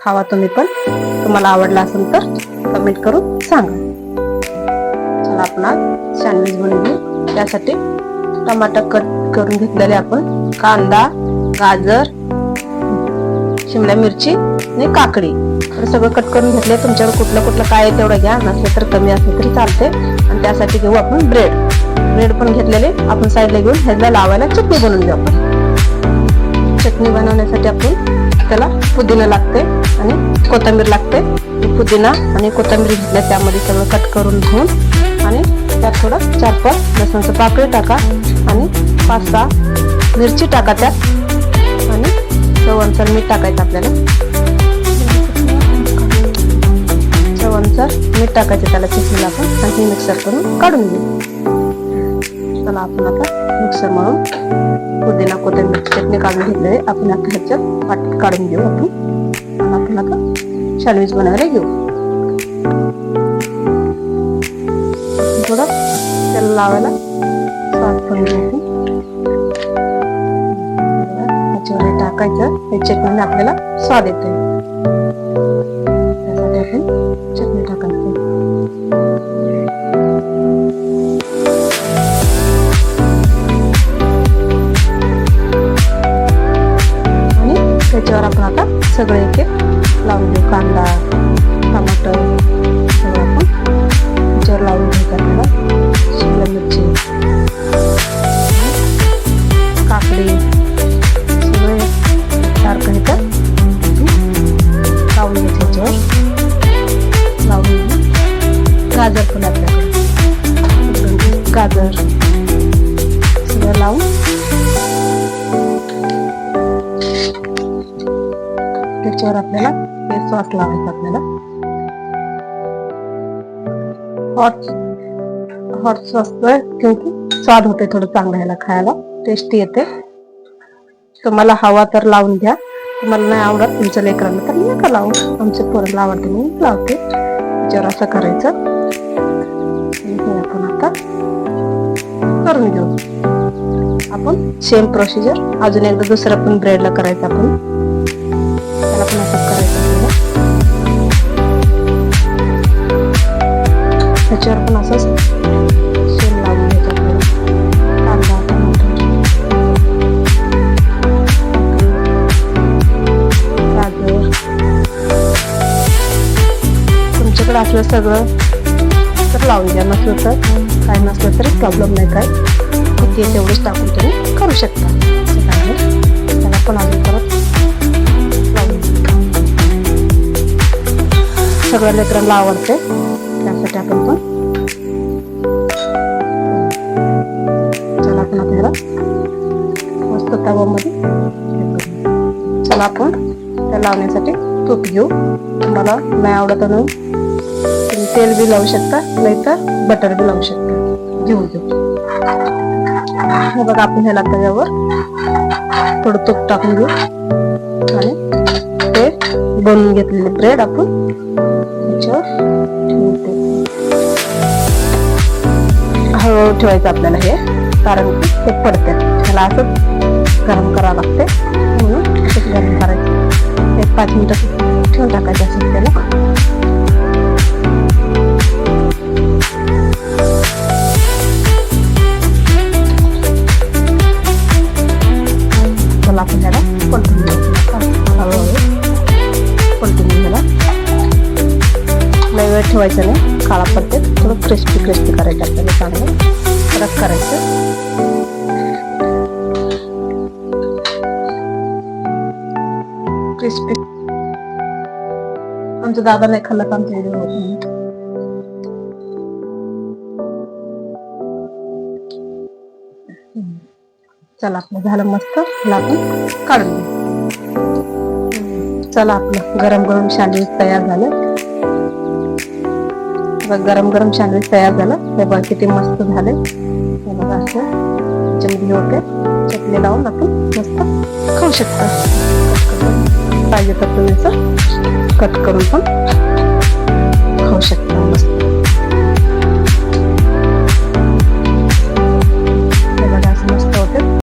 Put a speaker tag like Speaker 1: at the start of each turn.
Speaker 1: खावा तुम्ही पण. तुम्हाला आवडला असेल तर कमेंट करून सांगा. चला आपण आज सँडविच बनवून घेऊ. त्यासाठी टमाटर कट करून घेतलेले आपण, कांदा, गाजर, शिमला मिरची आणि काकडी तर सगळं कट करून घेतले. तुमच्याकडे कुठलं काय आहे तेवढं घ्या, नसलं तर कमी असलं तरी चालते. आणि त्यासाठी घेऊ आपण ब्रेड पण घेतलेले आपण साईडला घेऊन ह्याला लावायला चटणी बनवून घेऊ. आपण चटणी बनवण्यासाठी आपण त्याला पुदिना लागते आणि कोथिंबीर लागते. पुदिना आणि कोथिंबीर घेतल्या, त्यामध्ये सगळं कट करून घेऊन आणि त्यात थोडं 4-5 लसणाचं पाकळी टाका आणि 5-6 मिरची टाका त्यात आणि चवीनुसार मीठ टाकायचं. आपल्याला चवीनुसार मीठ टाकायचं त्याला चटणीला आपण आणि मिक्सर करून काढून घेऊ. चला आपण आता मिक्सर म्हणून पुदिना कोथिंबीर चटणी काढून घेतली आपण आता ह्याच्यात वाटीत काढून घेऊ. आपण आता सँडविच बनवायला घेऊ. थोडं त्याला लावायला सॉस पण घेऊ. ह्याच्यावर टाकायचं, हे चटणीने आपल्याला स्वाद येते. त्यासाठी आपण चटणी टाकायची आणि त्याच्यावर आपण आता सगळे एक लावून घेऊ. कांदा, टमाटर सगळं आपण त्याच्यावर लावून घ्यायचं. आपल्याला शिमला मिरची, काकडी सगळे सारखं ह्याच्यात लावून घ्यायचं. ह्याच्यावर लावून घेऊ. गाजर पण आपल्याकडे, गाजर सगळं लावून त्याच्यावर आपल्याला हे सॉस लावायचं. आपल्याला हॉट सॉस क्योंकि स्वाद होते, थोडं चांगलं ह्याला खायला टेस्टी येते. तुम्हाला हवा तर लावून घ्या, तुम्हाला नाही आवडत तुमच्या लेकरांना तर नका लावू. आमच्या पोराला आवडते म्हणून लावते. त्याच्यावर असं करायचं आणि हे आपण आता करून घेऊ. आपण सेम प्रोसिजर अजून एकदा दुसरं पण ब्रेडला करायचं. आपण त्याला पण असं करायचं. त्याच्यावर पण असंच सेम लावून घ्यायचं. आपल्याला कांदा, टमाटर, तुमच्याकडे असलं सगळं तर लावून घ्या, नसलं तर काय नसलं तरी प्रॉब्लेम नाही. काय किती तेवढेच टाकून तुम्ही करू शकता. त्याला पण अजून परत लावून सगळ्या लेकरांना आवडते, त्यासाठी आपण पण चला आपण आपल्याला मस्त तवामध्ये. चला आपण त्या लावण्यासाठी तूप घेऊ. तुम्हाला नाही आवडत म्हणून तुम्ही तेल बी लावू शकता, नाहीतर बटर बी लावू शकता. घेऊ हे बघा. आपण ह्याला तव्यावर थोडं तूप टाकून घेऊ आणि ते बनवून घेतलेले ब्रेड आपण त्याच्यावर ठेवते. हळूहळू ठेवायचं आपल्याला हे, कारण की ते पडते. त्याला असंच गरम करावं लागते म्हणून असंच गरम करायचं. 1-5 मिनिटं ठेवून टाकायचं असेल त्याला. चला आपण त्याला पलटून घ्यायचं. हळूहळू पलटून घ्यायला लय वेळ ठेवायचं नाही, काळा पडते. थोडं क्रिस्पी करायचं आपल्याला. चांगलं परत करायचं. क्रिस्पी आमच्या दादा नाही खाल्लं तर आमच्या व्हिडिओ होत. चला आपलं झालं मस्त. आपण काढून घेऊ. चला आपलं गरम गरम सँडविच तयार झालं. गरम सँडविच तयार झालं. हे बघा किती मस्त झाले. हे बघा असं चमडी होते. चटणी लावून आपण मस्त खाऊ शकता. पाहिजे तर तुम्ही असं कट करून पण खाऊ शकता मस्त.